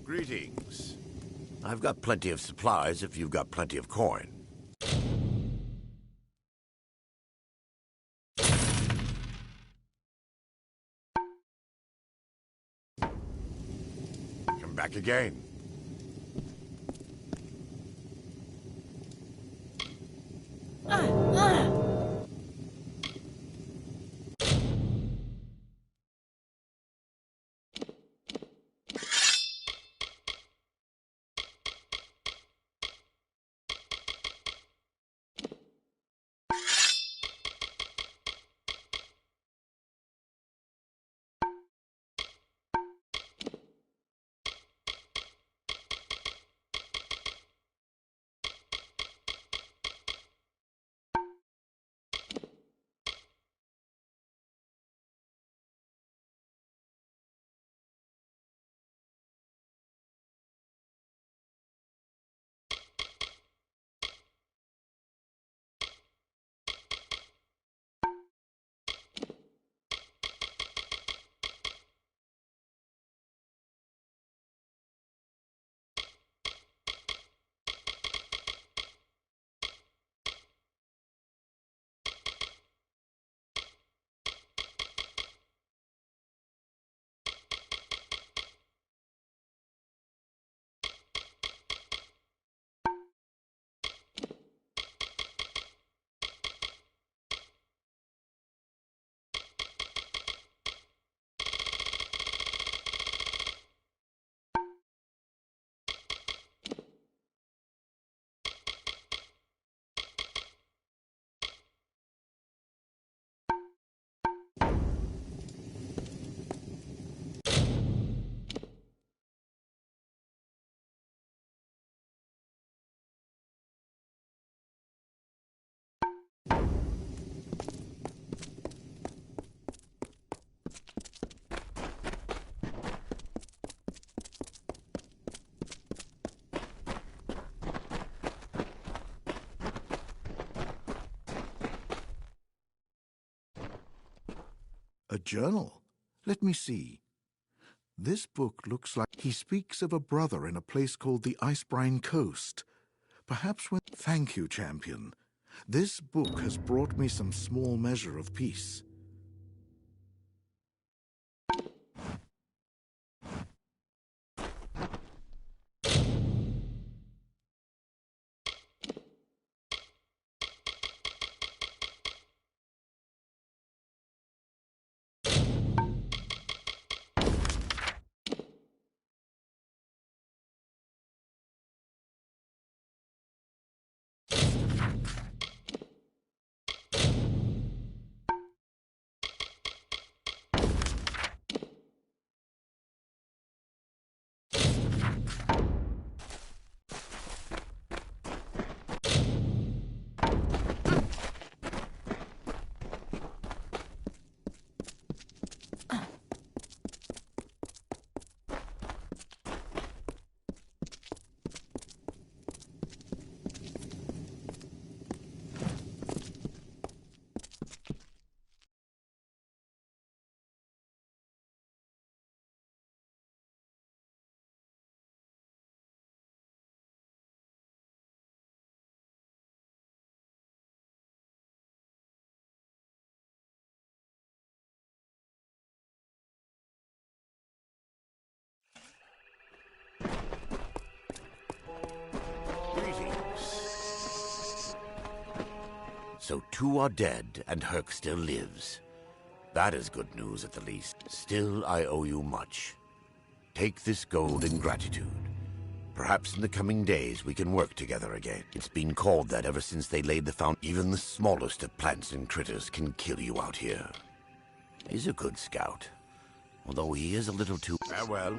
Greetings. I've got plenty of supplies if you've got plenty of coin. Come back again. A journal? Let me see. This book looks like he speaks of a brother in a place called the Icebrine Coast. Perhaps when... Thank you, champion. This book has brought me some small measure of peace. So 2 are dead, and Herc still lives. That is good news at the least. Still, I owe you much. Take this gold in gratitude. Perhaps in the coming days we can work together again. It's been called that ever since they laid the foundation. Even the smallest of plants and critters can kill you out here. He's a good scout, although he is a little too... Farewell.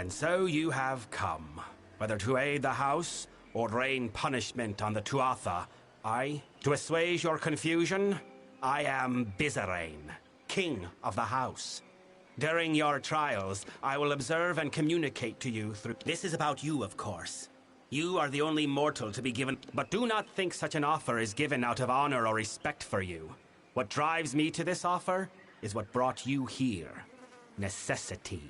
And so you have come, whether to aid the house or rain punishment on the Tuatha. To assuage your confusion, I am Bizarane, king of the house. During your trials, I will observe and communicate to you through... This is about you, of course. You are the only mortal to be given... But do not think such an offer is given out of honor or respect for you. What drives me to this offer is what brought you here. Necessity.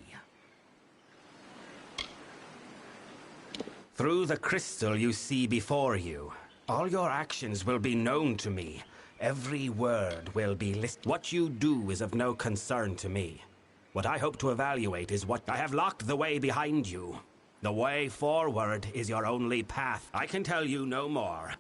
Through the crystal you see before you, all your actions will be known to me. Every word will be listed. What you do is of no concern to me. What I hope to evaluate is what... I have locked the way behind you. The way forward is your only path. I can tell you no more.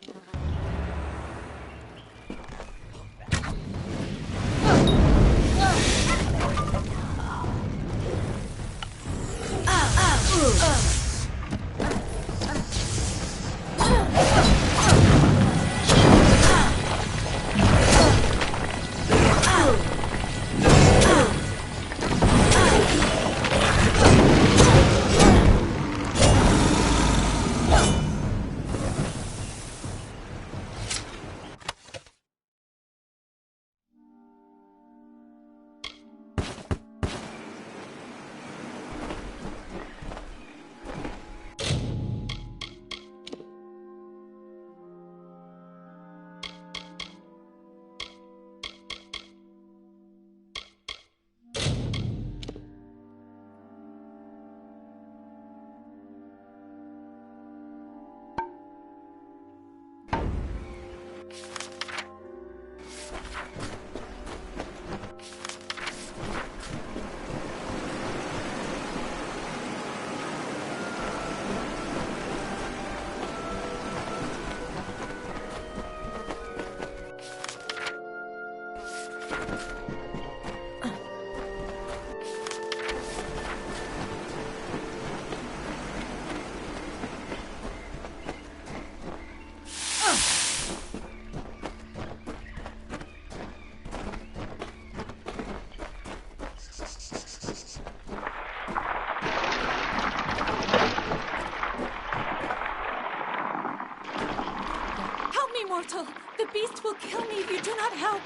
Mortal, the beast will kill me if you do not help.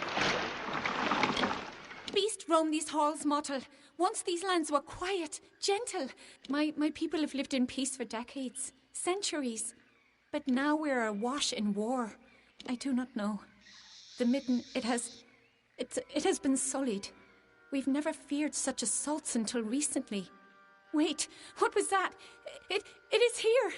Beast roam these halls, mortal. Once these lands were quiet, gentle. My people have lived in peace for decades, centuries. But now we're awash in war. I do not know. The midden, it has been sullied. We've never feared such assaults until recently. Wait, what was that? It is here.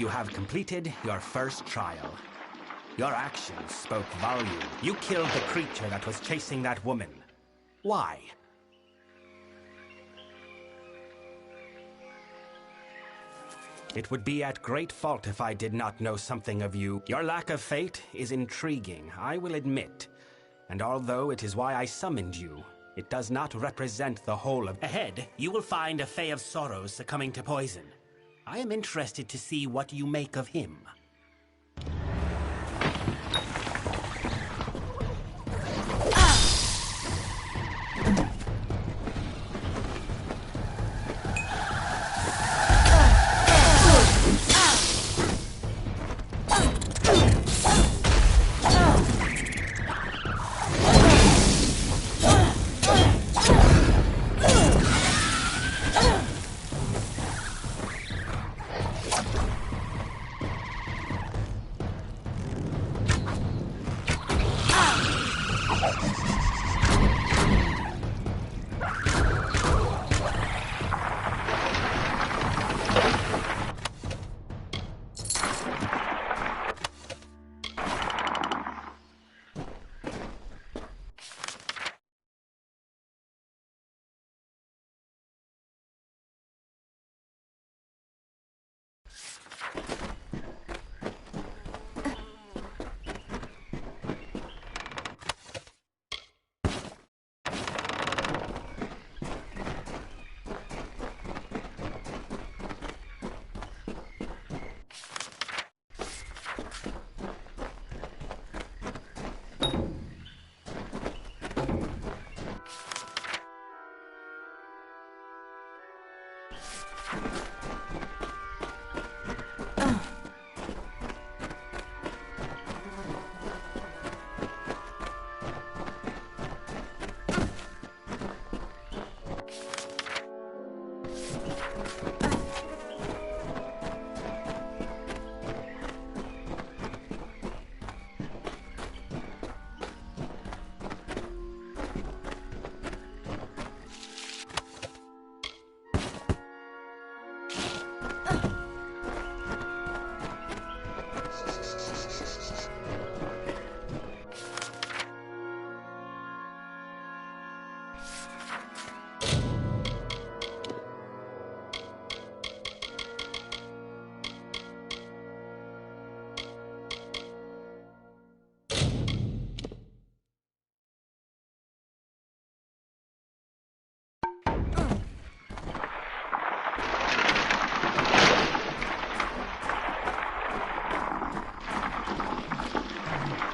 you have completed your first trial. Your actions spoke volume. You killed the creature that was chasing that woman. Why? It would be at great fault if I did not know something of you. Your lack of fate is intriguing, I will admit. And although it is why I summoned you, it does not represent the whole of... Ahead, you will find a Fae of Sorrows succumbing to poison. I am interested to see what you make of him.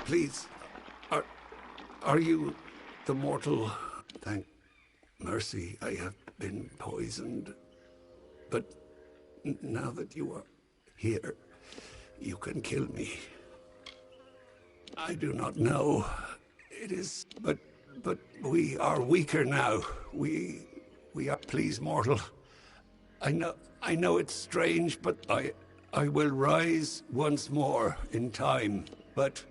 Please, are you the mortal? Thank mercy I have been poisoned. But now that you are here, you can kill me. I do not know. It is, but we are weaker now. We are, please, mortal. I know it's strange, but I will rise once more in time. But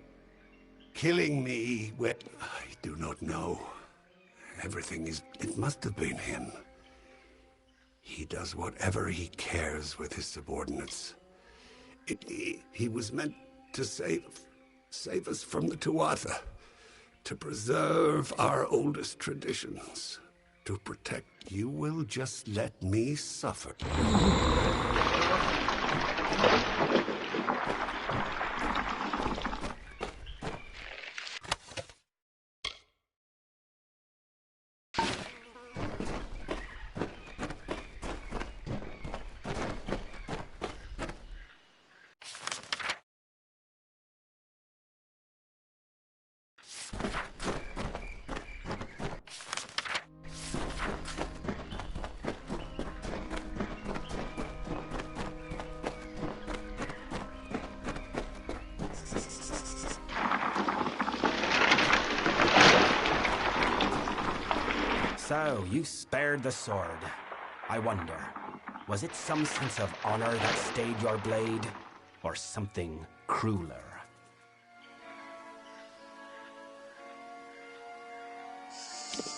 killing me, I do not know. Everything is... It must have been him. He does whatever he cares with his subordinates. He was meant to save us from the Tuatha, to preserve our oldest traditions, to protect. You will just let me suffer. So, you spared the sword. I wonder, was it some sense of honor that stayed your blade, or something crueler?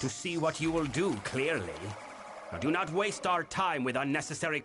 To see what you will do, clearly. Now do not waste our time with unnecessary...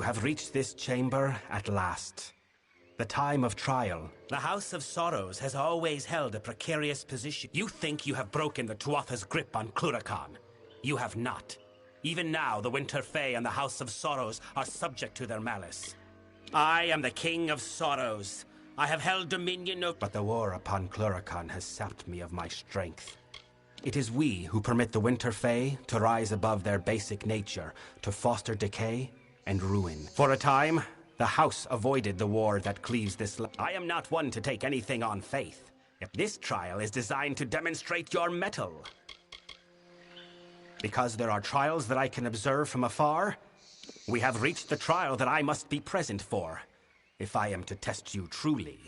have reached this chamber at last. The time of trial. The House of Sorrows has always held a precarious position. You think you have broken the Tuatha's grip on Cluracan. You have not. Even now, the Winter Fae and the House of Sorrows are subject to their malice. I am the King of Sorrows. I have held dominion of... But the war upon Cluracan has sapped me of my strength. It is we who permit the Winter Fae to rise above their basic nature, to foster decay and ruin. For a time, the House avoided the war that cleaves this land. I am not one to take anything on faith. If this trial is designed to demonstrate your mettle. Because there are trials that I can observe from afar, we have reached the trial that I must be present for, if I am to test you truly.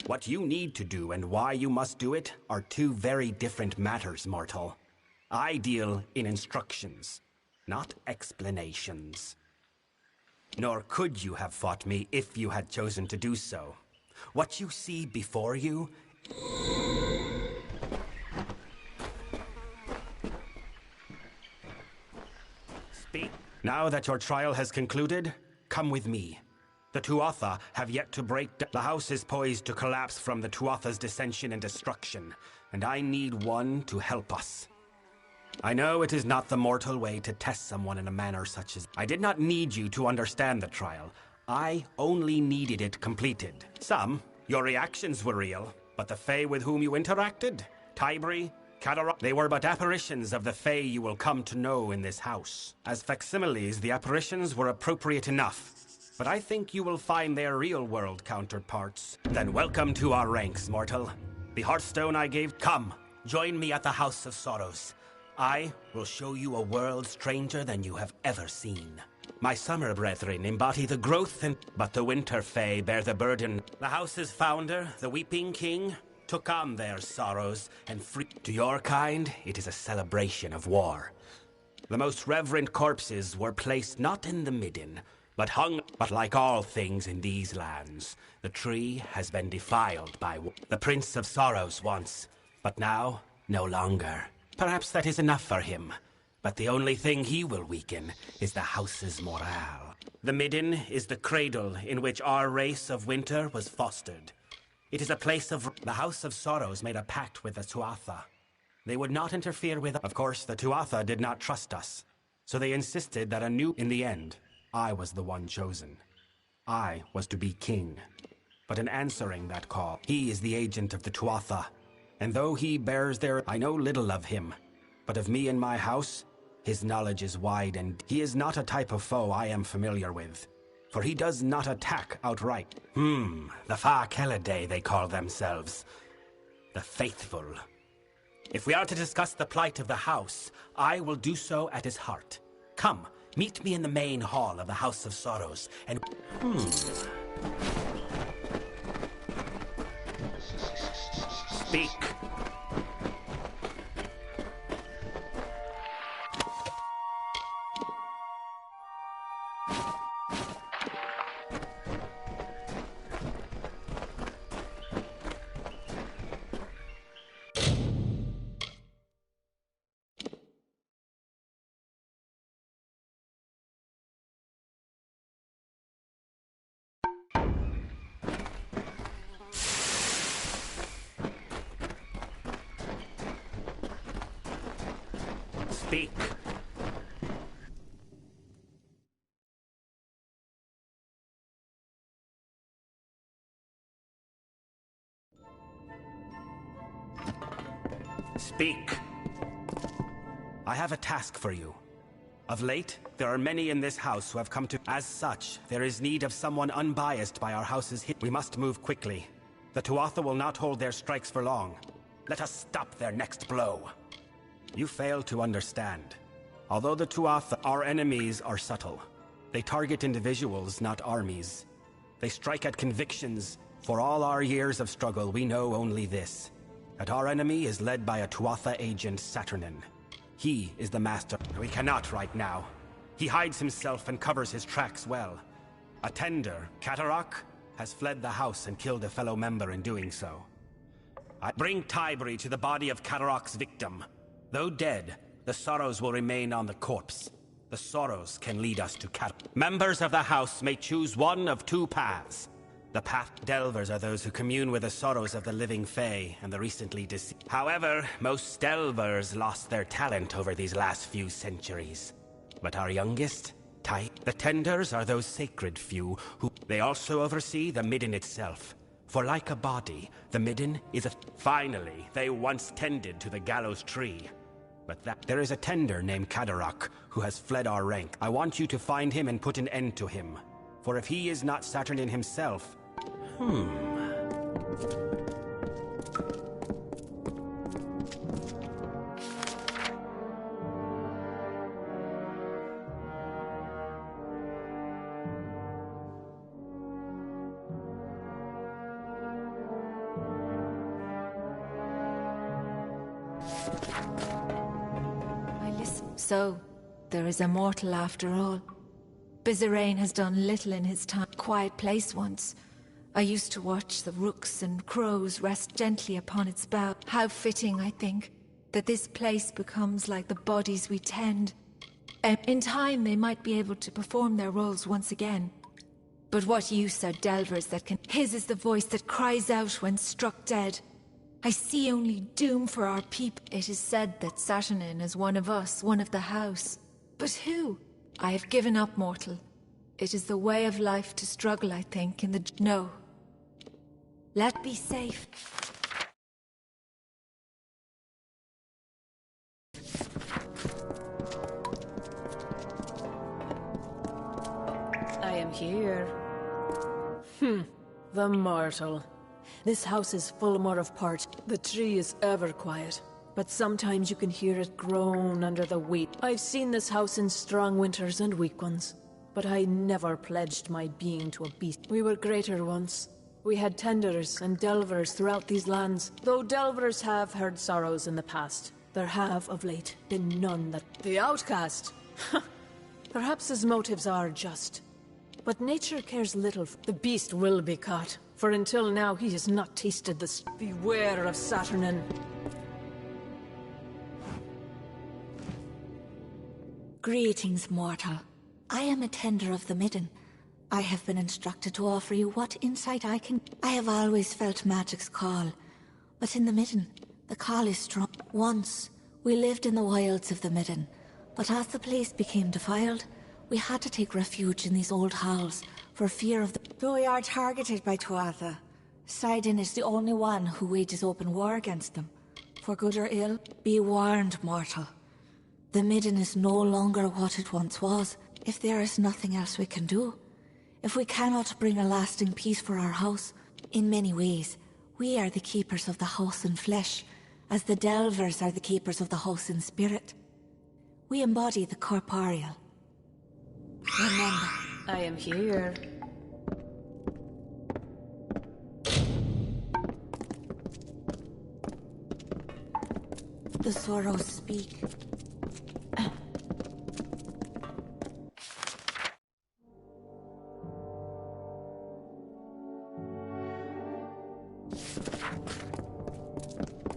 What you need to do and why you must do it are two very different matters, mortal. I deal in instructions, not explanations. Nor could you have fought me if you had chosen to do so. What you see before you... Speak. Now that your trial has concluded, come with me. The Tuatha have yet to break down. The house is poised to collapse from the Tuatha's dissension and destruction, and I need one to help us. I know it is not the mortal way to test someone in a manner such as... I did not need you to understand the trial. I only needed it completed. Your reactions were real, but the Fae with whom you interacted, Tybri, Cadaroc, they were but apparitions of the Fae you will come to know in this house. As facsimiles, the apparitions were appropriate enough. But I think you will find their real-world counterparts. Then welcome to our ranks, mortal. The Hearthstone I gave... Come, join me at the House of Sorrows. I will show you a world stranger than you have ever seen. My summer brethren embody the growth and... But the Winter Fae bear the burden. The house's founder, the Weeping King, took on their sorrows and free... To your kind, it is a celebration of war. The most reverent corpses were placed not in the midden, but hung... But like all things in these lands, the tree has been defiled by... The Prince of Sorrows once, but now, no longer. Perhaps that is enough for him, but the only thing he will weaken is the house's morale. The midden is the cradle in which our race of winter was fostered. It is a place of... The House of Sorrows made a pact with the Tuatha. They would not interfere with... Of course, the Tuatha did not trust us, so they insisted that In the end, I was the one chosen. I was to be king. But in answering that call, he is the agent of the Tuatha. And though he bears their... I know little of him. But of me and my house, his knowledge is wide, and he is not a type of foe I am familiar with. For he does not attack outright. The Fa Kelidae, they call themselves. The Faithful. If we are to discuss the plight of the house, I will do so at his heart. Come, meet me in the main hall of the House of Sorrows, and... Speak. Speak. Speak. I have a task for you. Of late, there are many in this house who have come to... As such, there is need of someone unbiased by our house's hit. We must move quickly. The Tuatha will not hold their strikes for long. Let us stop their next blow. You fail to understand. Although the Tuatha, our enemies, are subtle. They target individuals, not armies. They strike at convictions. For all our years of struggle, we know only this. That our enemy is led by a Tuatha agent, Saturnin. He is the master. We cannot right now. He hides himself and covers his tracks well. A tender, Cadaroc, has fled the house and killed a fellow member in doing so. I bring Tybri to the body of Cataroc's victim. Though dead, the sorrows will remain on the corpse. The sorrows can lead us to Members of the house may choose one of two paths. The path Delvers are those who commune with the sorrows of the living Fae and the recently deceased. However, most Delvers lost their talent over these last few centuries. But our youngest, the Tenders, are those sacred few who... They also oversee the Midden itself. For like a body, the Midden is a... Finally, they once tended to the gallows tree. But there is a tender named Catarok who has fled our rank. I want you to find him and put an end to him. For if he is not Saturnin himself... So, there is a mortal after all. Bizarrain has done little in his time. Quiet place once. I used to watch the rooks and crows rest gently upon its bough. How fitting, I think, that this place becomes like the bodies we tend. In time, they might be able to perform their roles once again. But what use are delvers that can... His is the voice that cries out when struck dead. I see only doom for our people. It is said that Saturnin is one of us, one of the house. But who? I have given up, mortal. It is the way of life to struggle, I think, in the... No. Let be safe. I am here. The mortal. This house is full more of part. The tree is ever quiet, but sometimes you can hear it groan under the weight. I've seen this house in strong winters and weak ones, but I never pledged my being to a beast. We were greater once. We had tenders and delvers throughout these lands. Though delvers have heard sorrows in the past, there have, of late, been none that... The outcast! Perhaps his motives are just. But nature cares little. The beast will be caught, for until now he has not tasted the... Beware of Saturnin. Greetings, mortal. I am a tender of the Midden. I have been instructed to offer you what insight I can... I have always felt magic's call, but in the Midden, the call is strong. Once, we lived in the wilds of the Midden, but as the place became defiled, we had to take refuge in these old halls, for fear of the... Though we are targeted by Tuatha, Sidon is the only one who wages open war against them. For good or ill, be warned, mortal. The Midden is no longer what it once was. If there is nothing else we can do, if we cannot bring a lasting peace for our house, in many ways, we are the keepers of the house in flesh, as the Delvers are the keepers of the house in spirit. We embody the corporeal. Remember. I am here. The sorrows speak.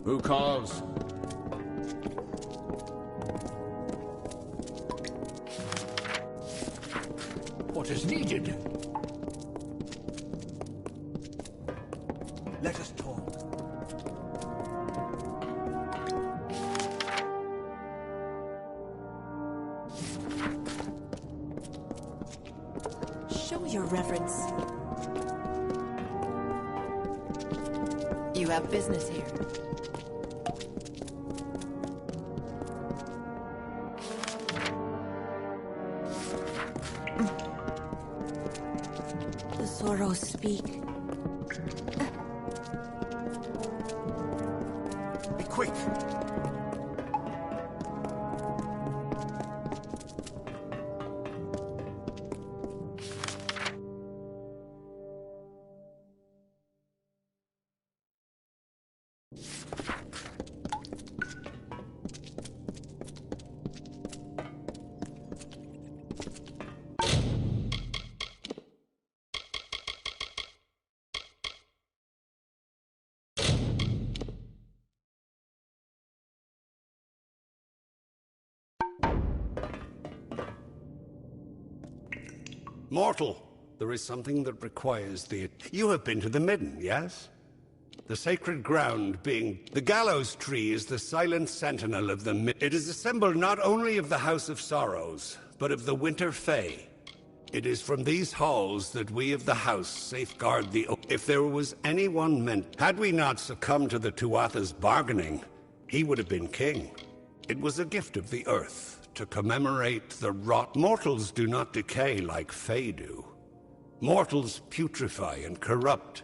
Who calls? What is needed? Let us talk. Show your reverence. You have business here. The sorrows speak. Be quick! Mortal, there is something that requires the... You have been to the Midden, yes? The sacred ground being... The gallows tree is the silent sentinel of the Midden. It is a symbol not only of the House of Sorrows, but of the Winter Fae. It is from these halls that we of the house safeguard the... If there was anyone meant... Had we not succumbed to the Tuatha's bargaining, he would have been king. It was a gift of the earth to commemorate the rot. Mortals do not decay like Fae do. Mortals putrefy and corrupt.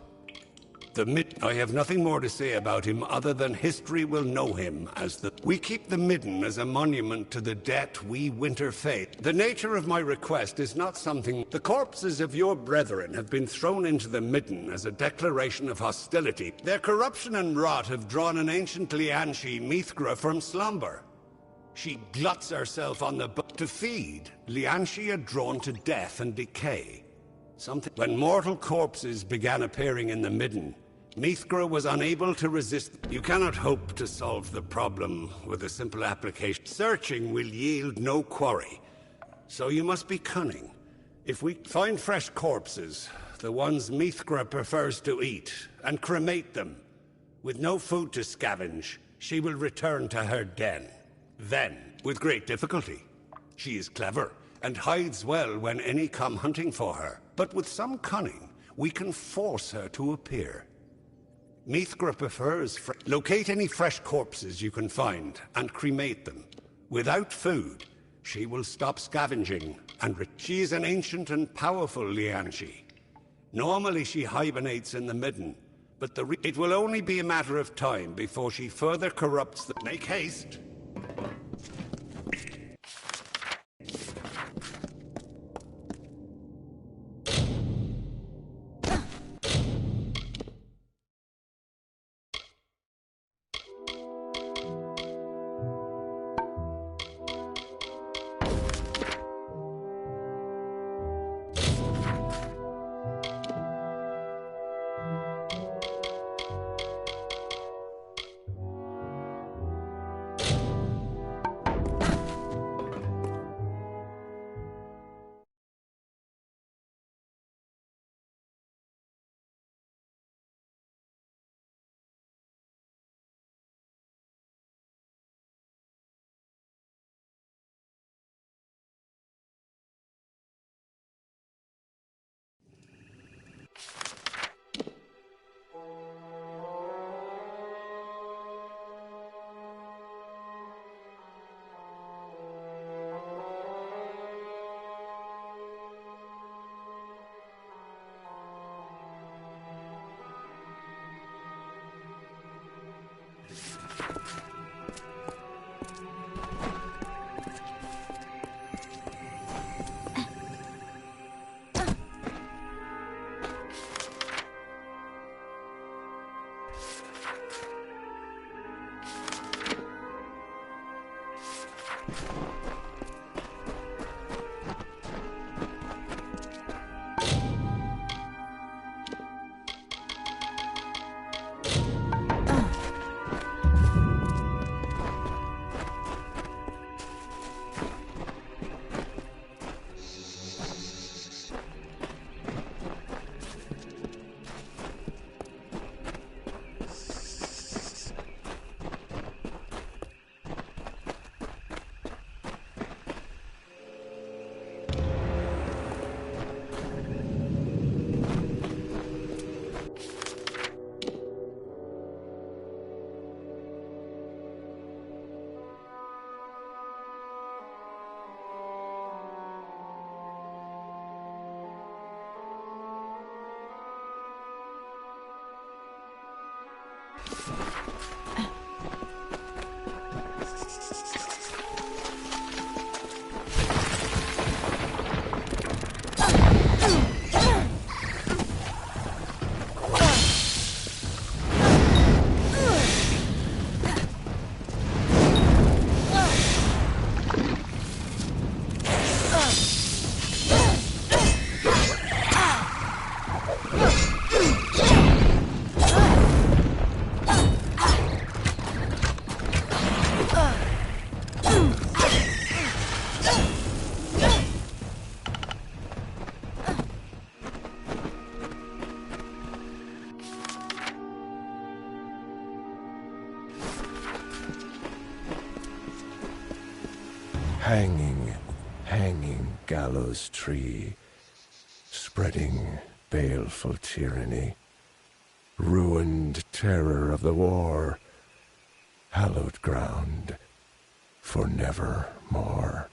I have nothing more to say about him other than history will know him as the... We keep the Midden as a monument to the debt we Winter Fae. The nature of my request is not something... The corpses of your brethren have been thrown into the Midden as a declaration of hostility. Their corruption and rot have drawn an ancient Lianshi Mithgra from slumber. She gluts herself on the... To feed, Lianshi are drawn to death and decay. When mortal corpses began appearing in the Midden, Mithgra was unable to resist. You cannot hope to solve the problem with a simple application. Searching will yield no quarry, so you must be cunning. If we find fresh corpses, the ones Mithgra prefers to eat, and cremate them, with no food to scavenge, she will return to her den. Then, with great difficulty. She is clever, and hides well when any come hunting for her. But with some cunning, we can force her to appear. Mithgra prefers... Locate any fresh corpses you can find, and cremate them. Without food, she will stop scavenging, and... She is an ancient and powerful Lianshi. Normally she hibernates in the Midden, but it will only be a matter of time before she further corrupts the... Make haste! Hanging, hanging gallows tree, spreading baleful tyranny, ruined terror of the war, hallowed ground for nevermore.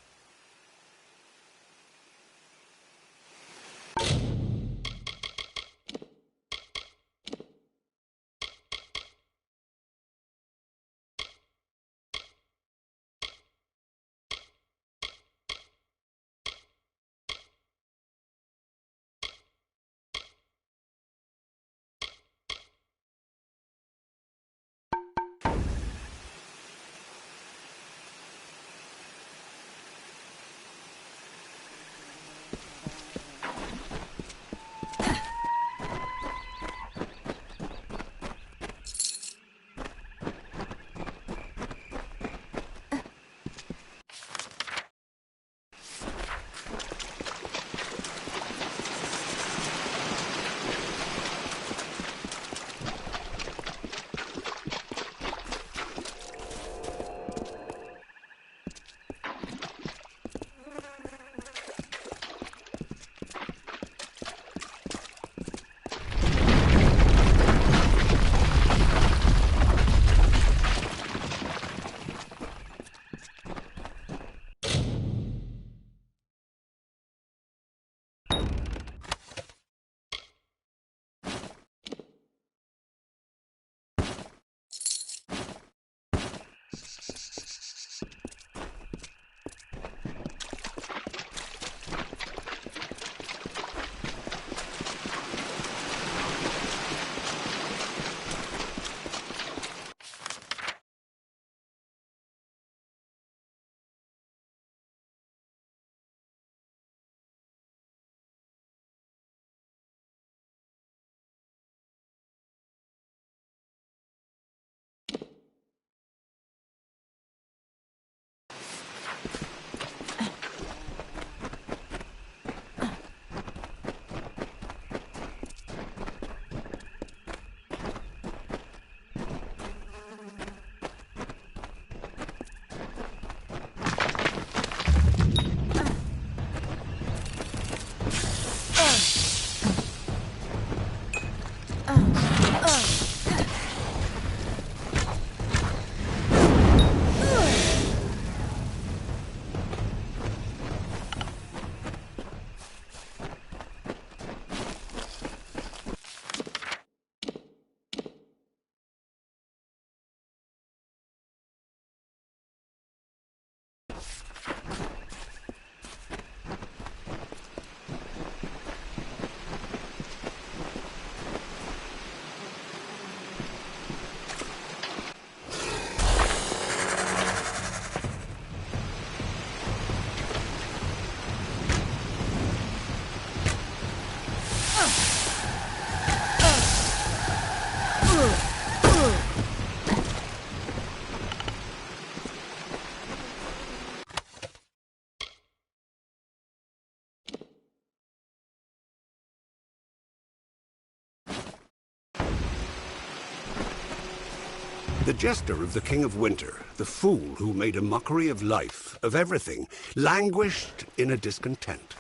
The jester of the King of Winter, the fool who made a mockery of life, of everything, languished in a discontent.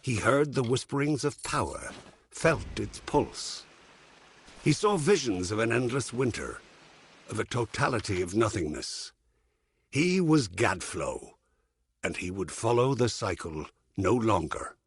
He heard the whisperings of power, felt its pulse. He saw visions of an endless winter, of a totality of nothingness. He was Gadflow, and he would follow the cycle no longer.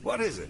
What is it?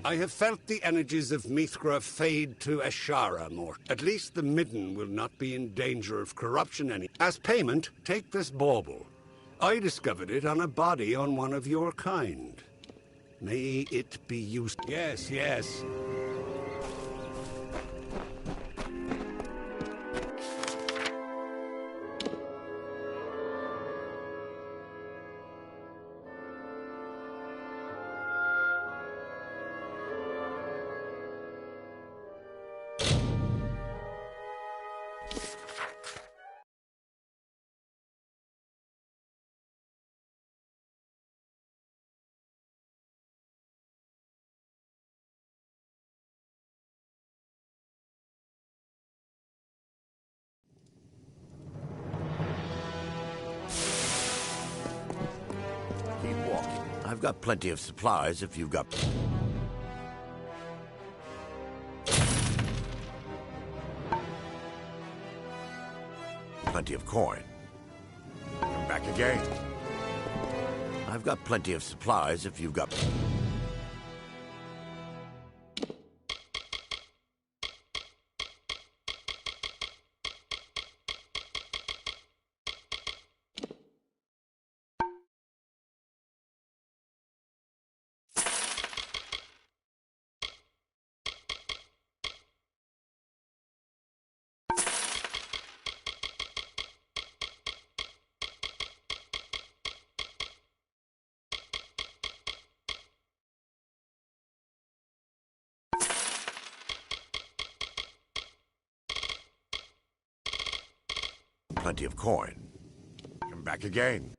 I have felt the energies of Mithra fade to Ashara more. At least the Midden will not be in danger of corruption any. As payment, take this bauble. I discovered it on a body on one of your kind. May it be used. Yes, yes. Keep walking. I've got plenty of supplies if you've got... Plenty of coin. Come back again. I've got plenty of supplies if you've got... Plenty of coin. Come back again.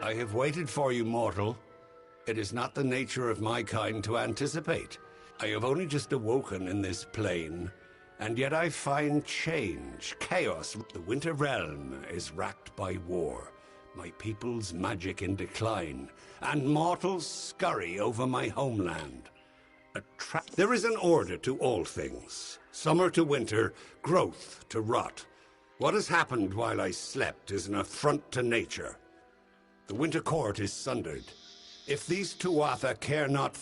I have waited for you, mortal. It is not the nature of my kind to anticipate. I have only just awoken in this plane, and yet I find change, chaos. The Winter Realm is racked by war, my people's magic in decline, and mortals scurry over my homeland. There is an order to all things. Summer to winter, growth to rot. What has happened while I slept is an affront to nature. The Winter Court is sundered. If these Tuatha care not...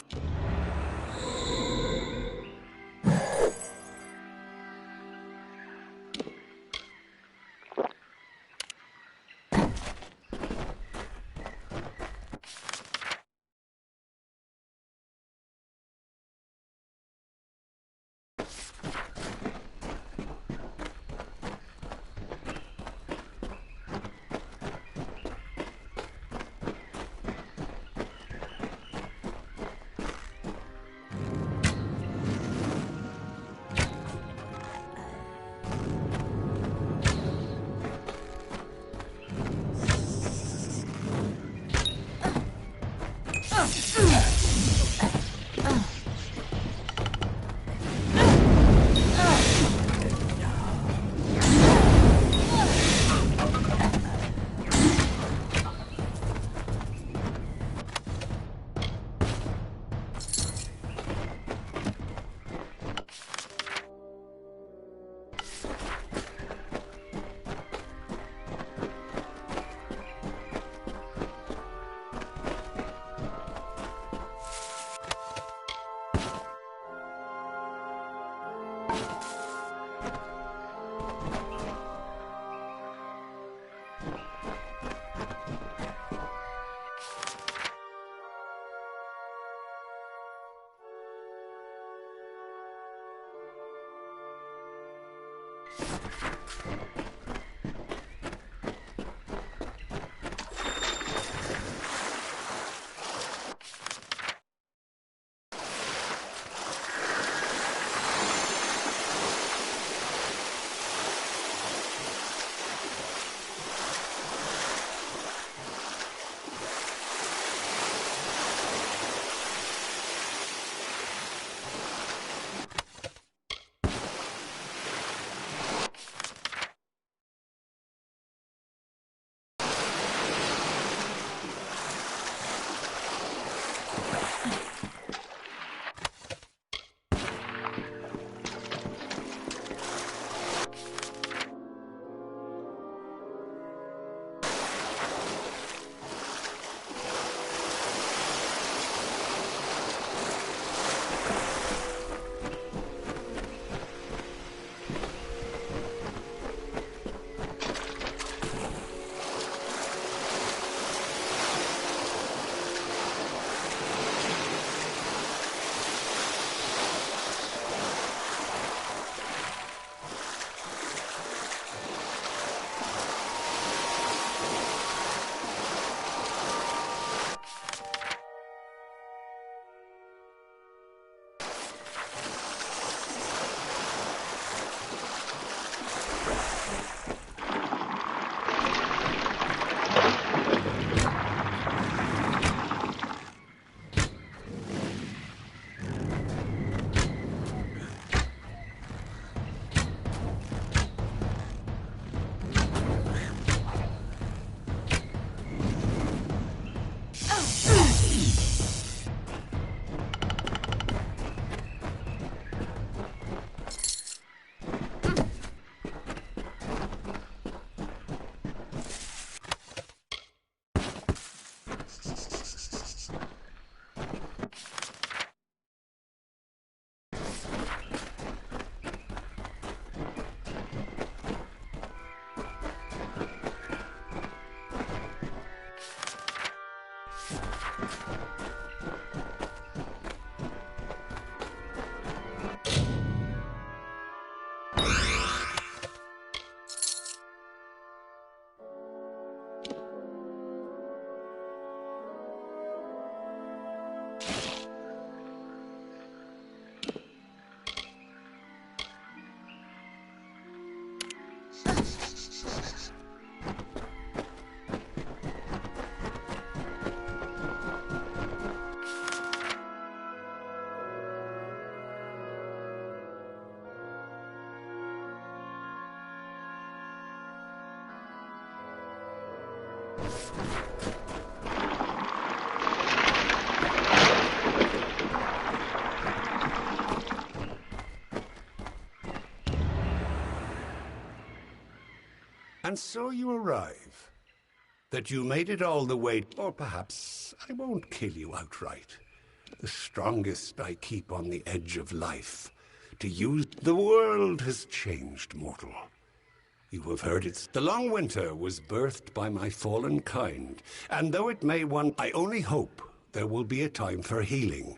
And so you arrive. That you made it all the way, or perhaps I won't kill you outright. The strongest I keep on the edge of life. To use the world has changed, mortal. You have heard it. The long winter was birthed by my fallen kind, and though it may one, I only hope there will be a time for healing.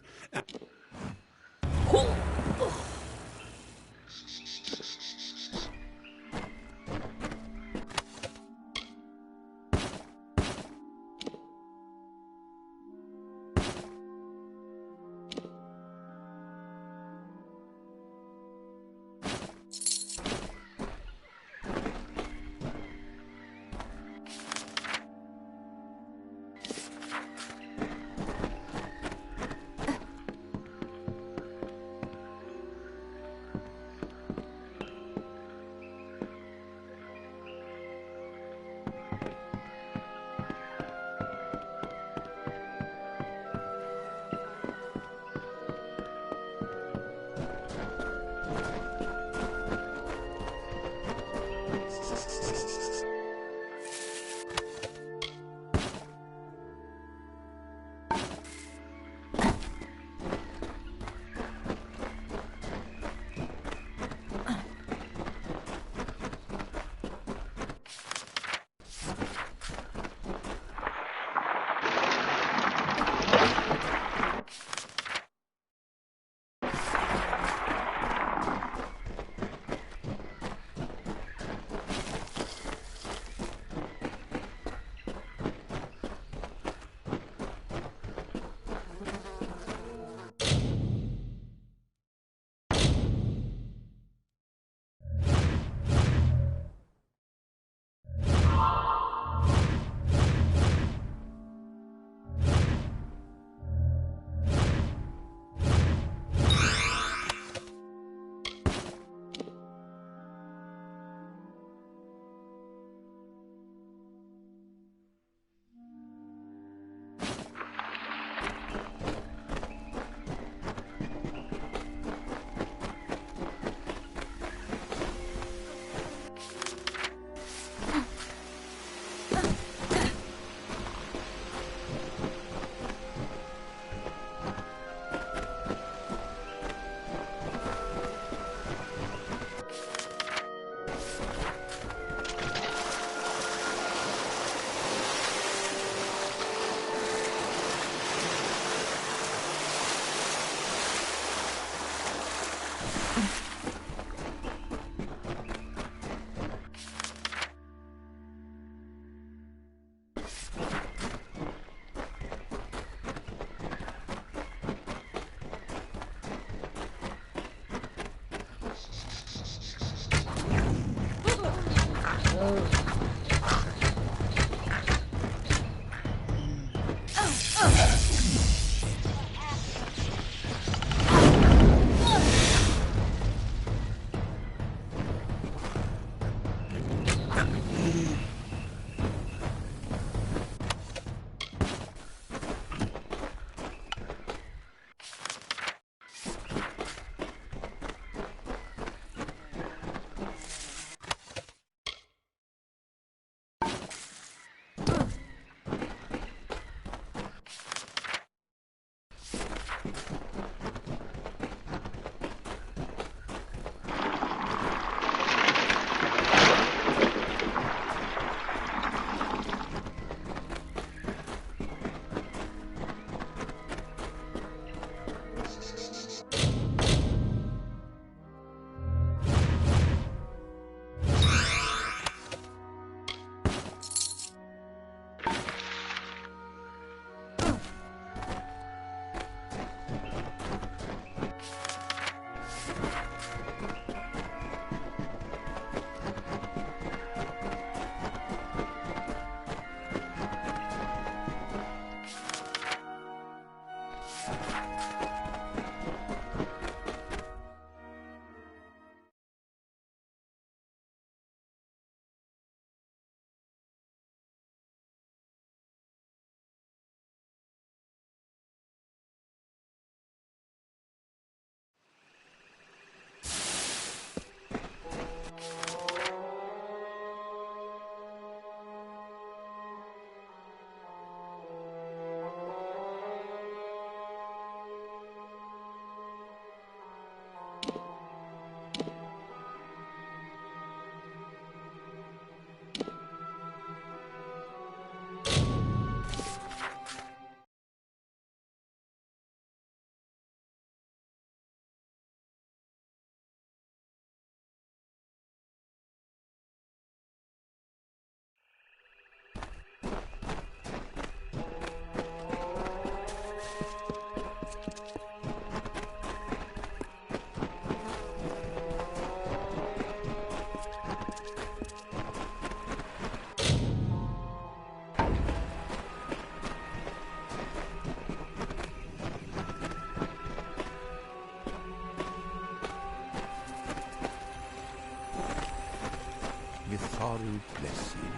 Mitharu bless you.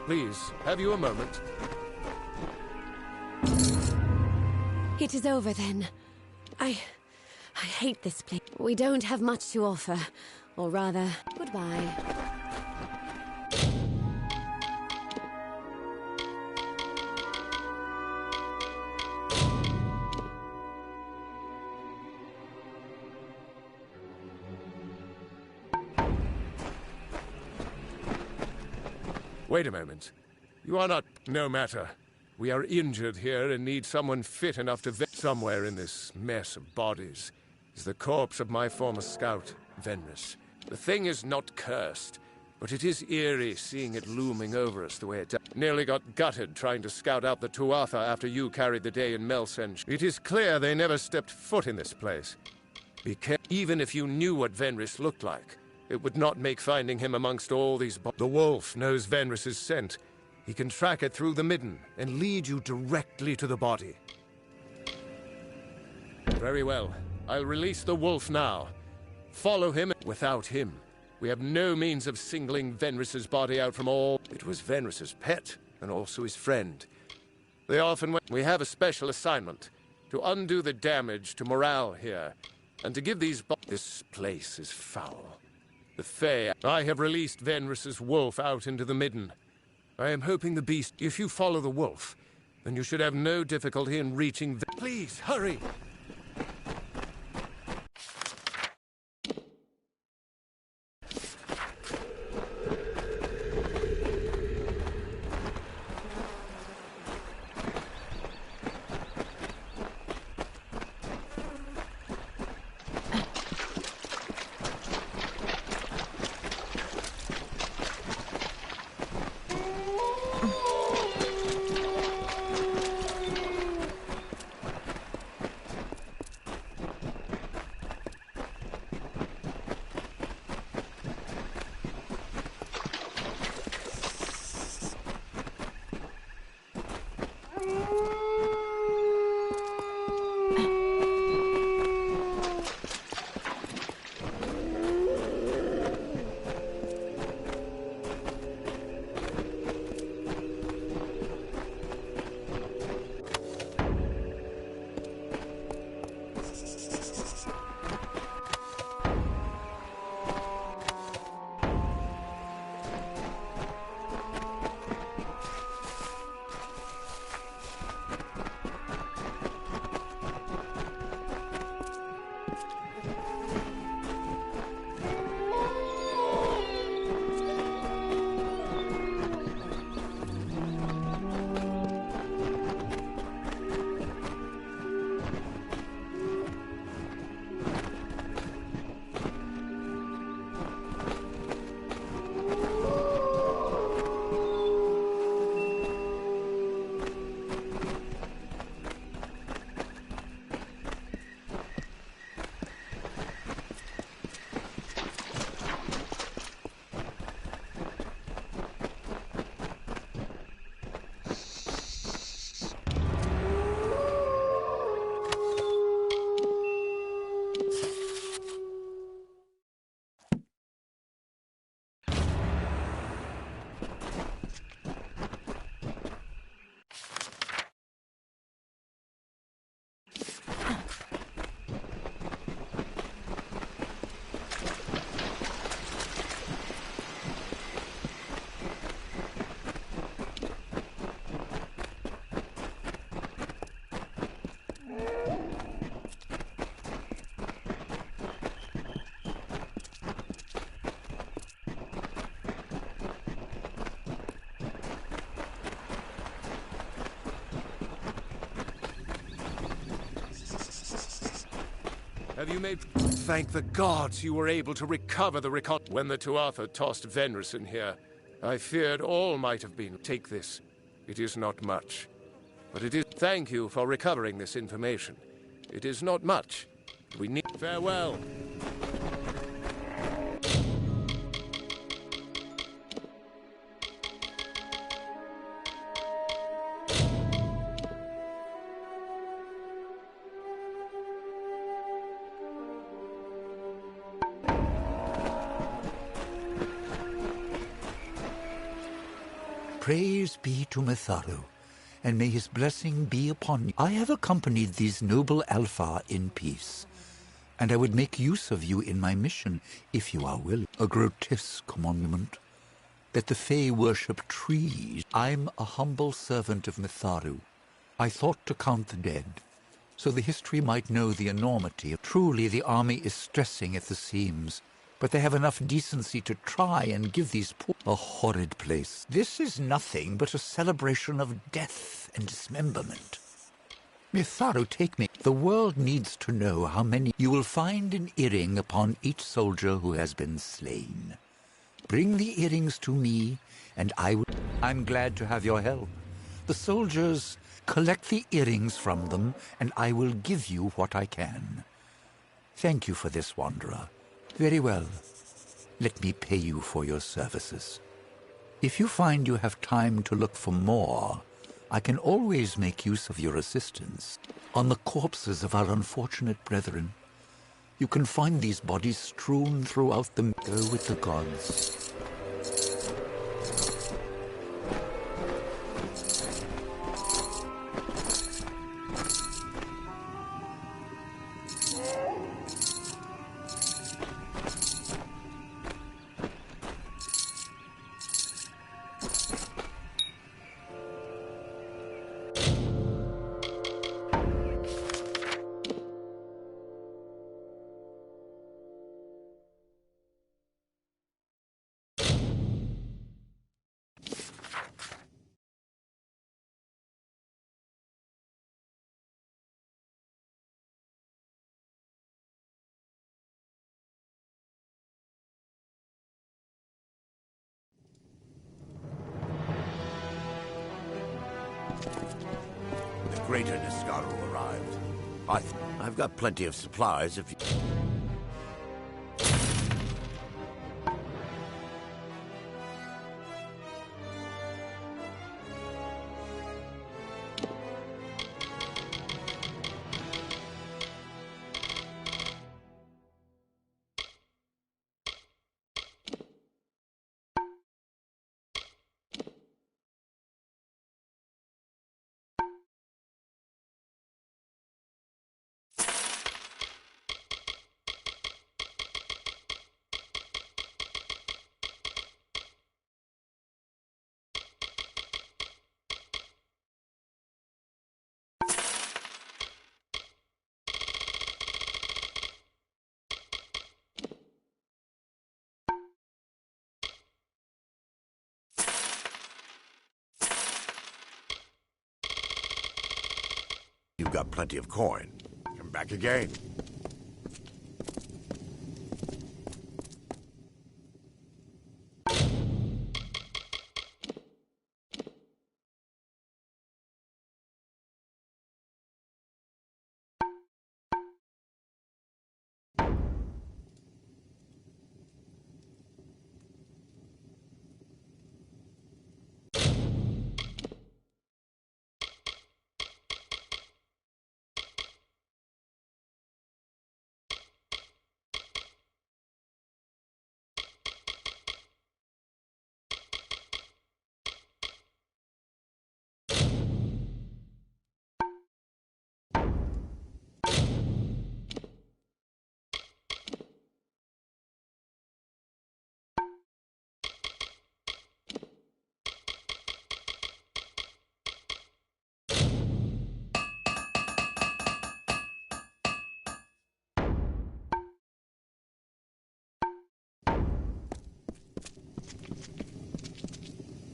Please, have you a moment? It is over then. I hate this place. We don't have much to offer. Or rather, goodbye. Wait a moment. You are not... No matter. We are injured here and need someone fit enough to... Somewhere in this mess of bodies is the corpse of my former scout, Venris. The thing is not cursed, but it is eerie seeing it looming over us the way it does. Nearly got gutted trying to scout out the Tuatha after you carried the day in Melsenj. It is clear they never stepped foot in this place. Be careful. Even if you knew what Venris looked like, it would not make finding him amongst all these The wolf knows Venris's scent. He can track it through the midden and lead you directly to the body. Very well. I'll release the wolf now. Follow him. Without him, we have no means of singling Venris's body out from all. It was Venris's pet, and also his friend. They often went. We have a special assignment to undo the damage to morale here, and to give these. This place is foul. The Fae. I have released Venris's wolf out into the midden. I am hoping the beast. If you follow the wolf, then you should have no difficulty in reaching. Please hurry. Have you made... Thank the gods you were able to recover the When the Tuatha tossed Venrison here, I feared all might have been. Take this. It is not much. But it is... Thank you for recovering this information. It is not much. We need... Farewell. Praise be to Mitharu, and may his blessing be upon you. I have accompanied these noble Alpha in peace, and I would make use of you in my mission, if you are willing. A grotesque monument, that the Fae worship trees. I'm a humble servant of Mitharu. I thought to count the dead, so the history might know the enormity. Truly, the army is stressing at the seams, but they have enough decency to try and give these poor... A horrid place. This is nothing but a celebration of death and dismemberment. Mitharu, take me. The world needs to know how many... You will find an earring upon each soldier who has been slain. Bring the earrings to me, and I will... I'm glad to have your help. The soldiers collect the earrings from them, and I will give you what I can. Thank you for this, Wanderer. Very well. Let me pay you for your services. If you find you have time to look for more, I can always make use of your assistance. On the corpses of our unfortunate brethren, you can find these bodies strewn throughout the... Go with the gods. The greater Niskaru arrived. I've got plenty of supplies if you... You've got plenty of coin. Come back again.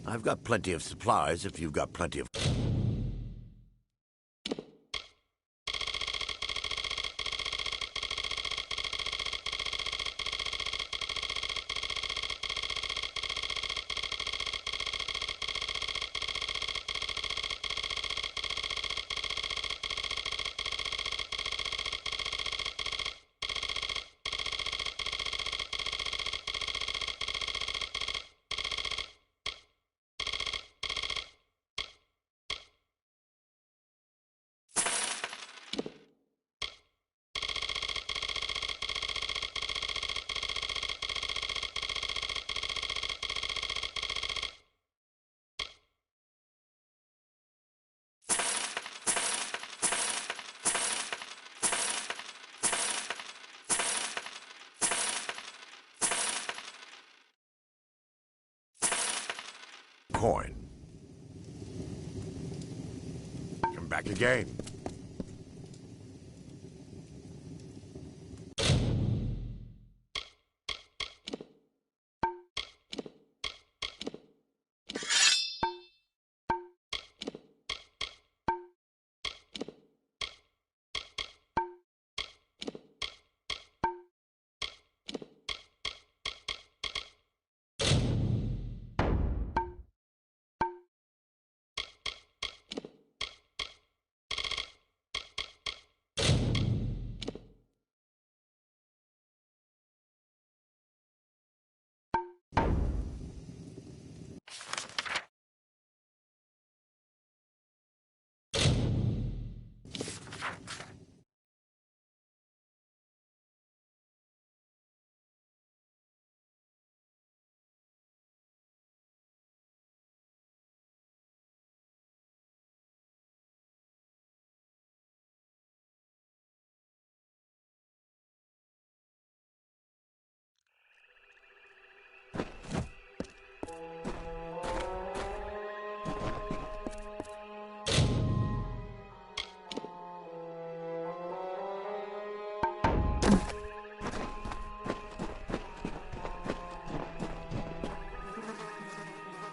I've got plenty of supplies if you've got plenty of... coin. Come back again.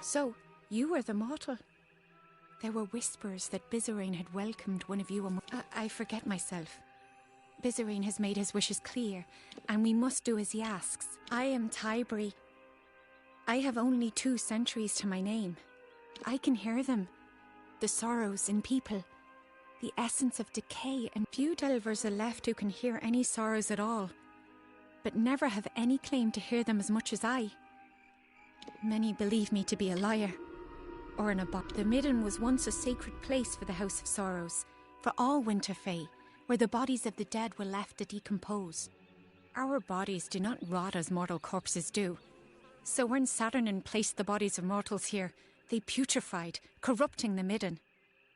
So, you were the mortal. There were whispers that Bizarane had welcomed one of you. I forget myself. Bizarane has made his wishes clear, and we must do as he asks. I am Tybri. I have only 2 centuries to my name. I can hear them. The sorrows in people. The essence of decay, and few delvers are left who can hear any sorrows at all, but never have any claim to hear them as much as I. Many believe me to be a liar, or an abot. The Midden was once a sacred place for the House of Sorrows, for all Winter Fae, where the bodies of the dead were left to decompose. Our bodies do not rot as mortal corpses do. So when Saturnin placed the bodies of mortals here, they putrefied, corrupting the Midden.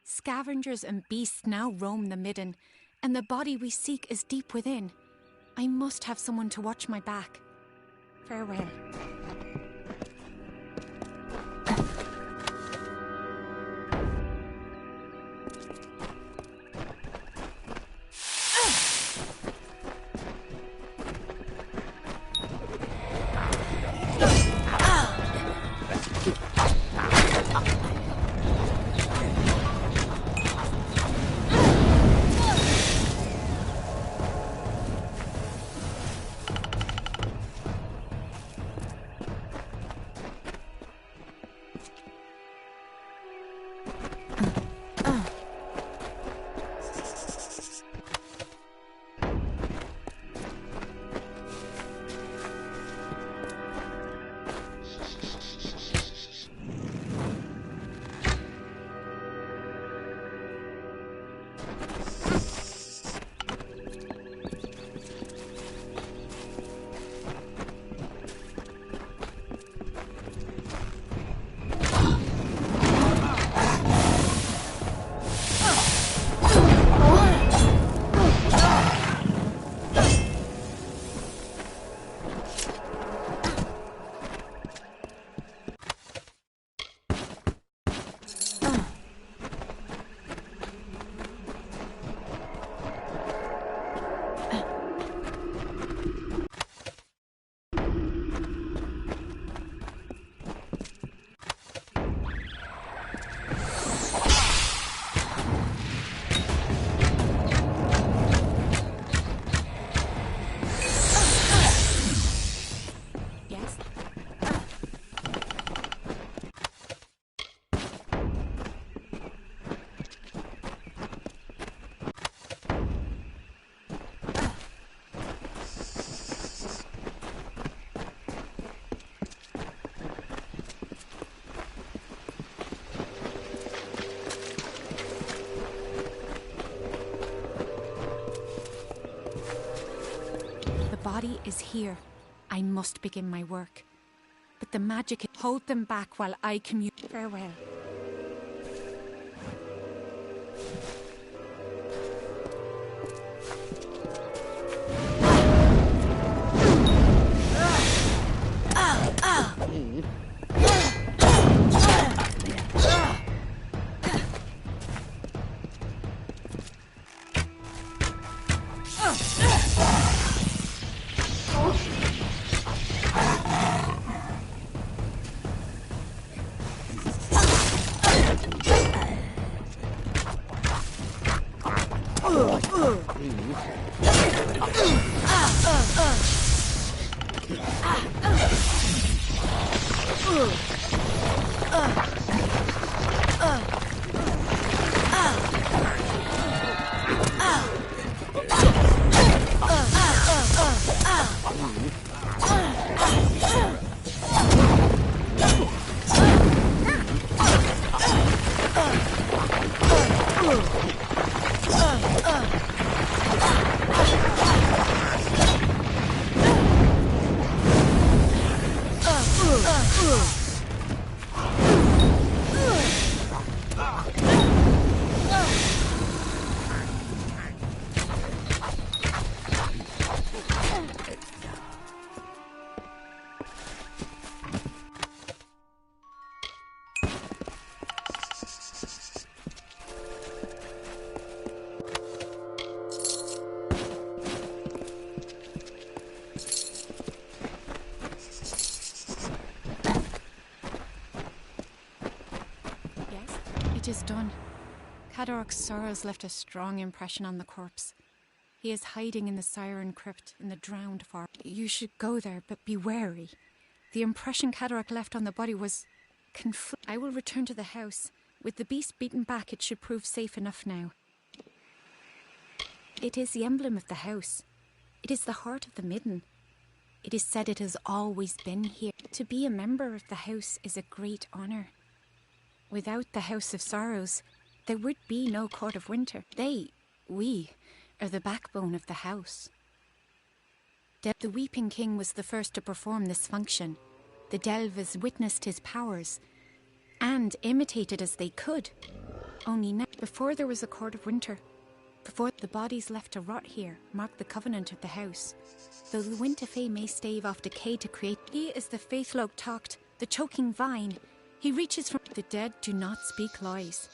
Scavengers and beasts now roam the Midden, and the body we seek is deep within. I must have someone to watch my back. Farewell. Body is here. I must begin my work. But the magic hold them back while I commute. Farewell. It is done. Cadoroc's sorrows left a strong impression on the corpse. He is hiding in the Siren Crypt in the drowned forest. You should go there, but be wary. The impression Cadoroc left on the body was... I will return to the house. With the beast beaten back, it should prove safe enough now. It is the emblem of the house. It is the heart of the midden. It is said it has always been here. To be a member of the house is a great honour. Without the House of Sorrows, there would be no Court of Winter. We, are the backbone of the house. The Weeping King was the first to perform this function. The Delvas witnessed his powers, and imitated as they could. Only now, before there was a Court of Winter, before the bodies left to rot here, marked the covenant of the house. Though the Winterfey may stave off decay to create, he is the Faithlok talked, the choking vine. He reaches from... The dead do not speak lies.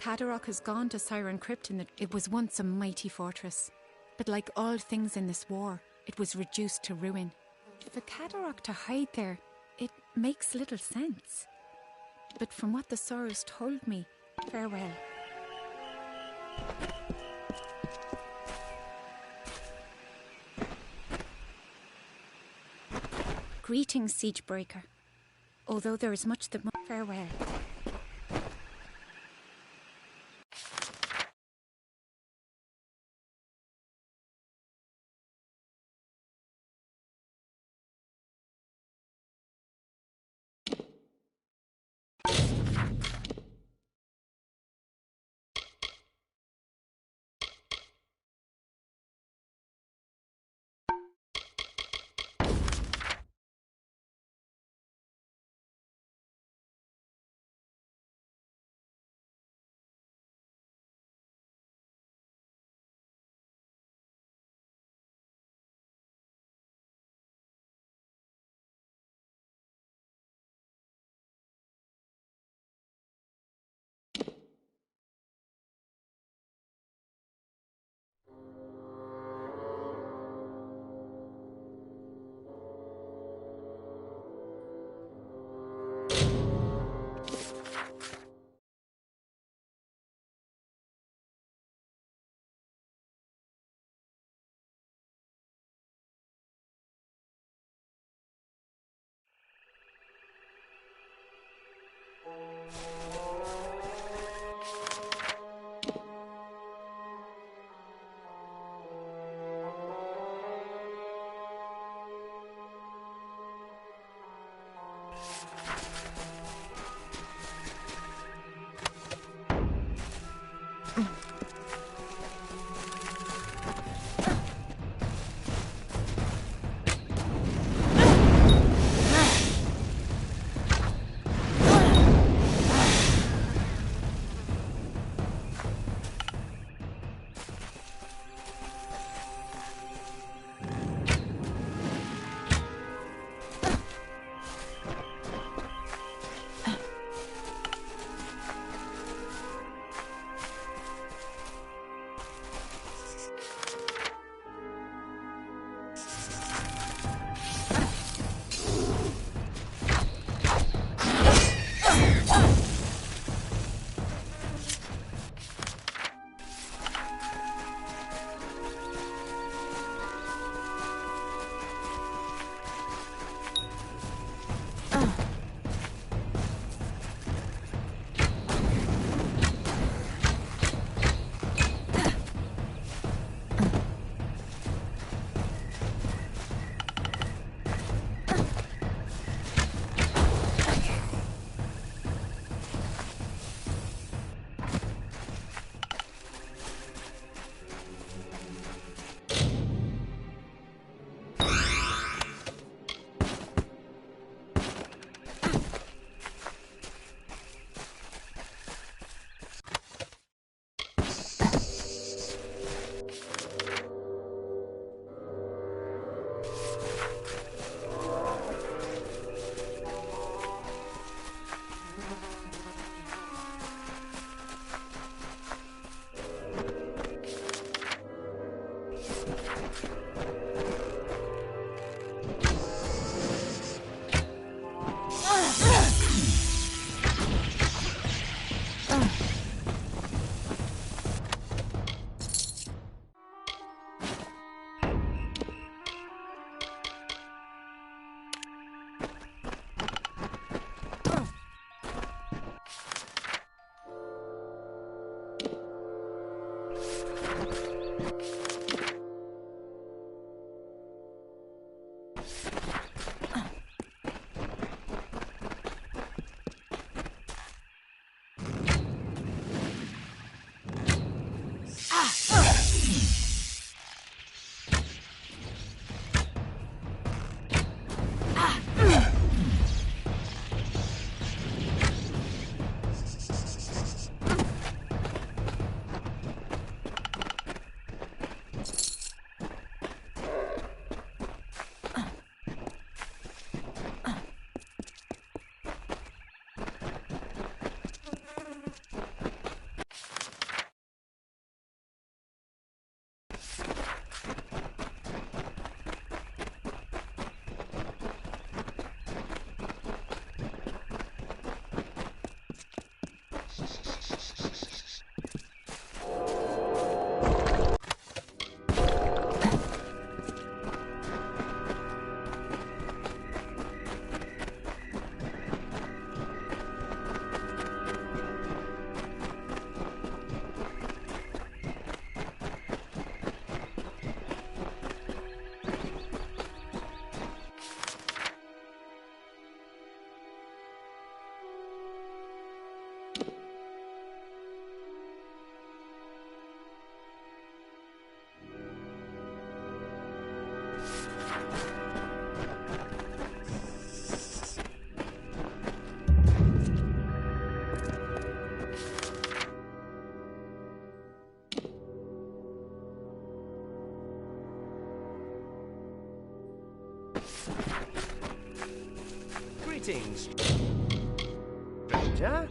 Cadoroc has gone to Siren Crypt it was once a mighty fortress. But like all things in this war, it was reduced to ruin. For Cadoroc to hide there, it makes little sense. But from what the Sorrows told me, farewell. Greetings, Siegebreaker. Although there is much that farewell. Greetings, stranger.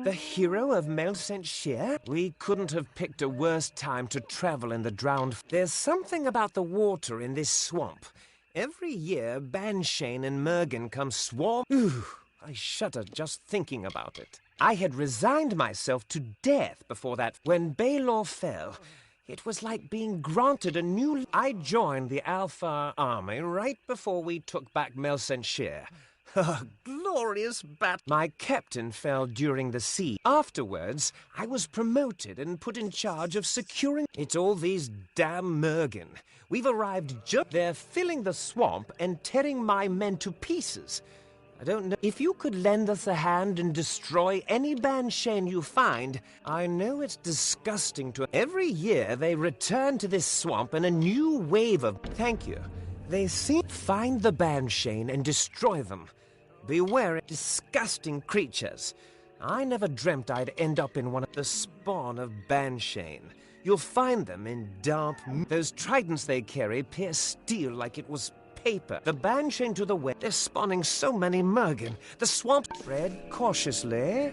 The hero of Melsenshire? We couldn't have picked a worse time to travel in the drowned... There's something about the water in this swamp. Every year, Banshane and Mergen come swarm... Ooh, I shudder just thinking about it. I had resigned myself to death before that. When Baelor fell, it was like being granted a new... I joined the Alpha army right before we took back Melsenshire. Oh, glorious battle. My captain fell during the siege. Afterwards, I was promoted and put in charge of securing... It's all these damn Mergen. We've arrived just... They're filling the swamp and tearing my men to pieces. I don't know... If you could lend us a hand and destroy any Banshane you find, I know it's disgusting to... Every year, they return to this swamp and a new wave of... Thank you. They seem... Find the Banshane and destroy them. Beware of disgusting creatures. I never dreamt I'd end up in one of the spawn of Banshane. You'll find them in damp... Those tridents they carry pierce steel like it was paper. The Banshane to the west. They're spawning so many Mergen. The swamp... Tread cautiously.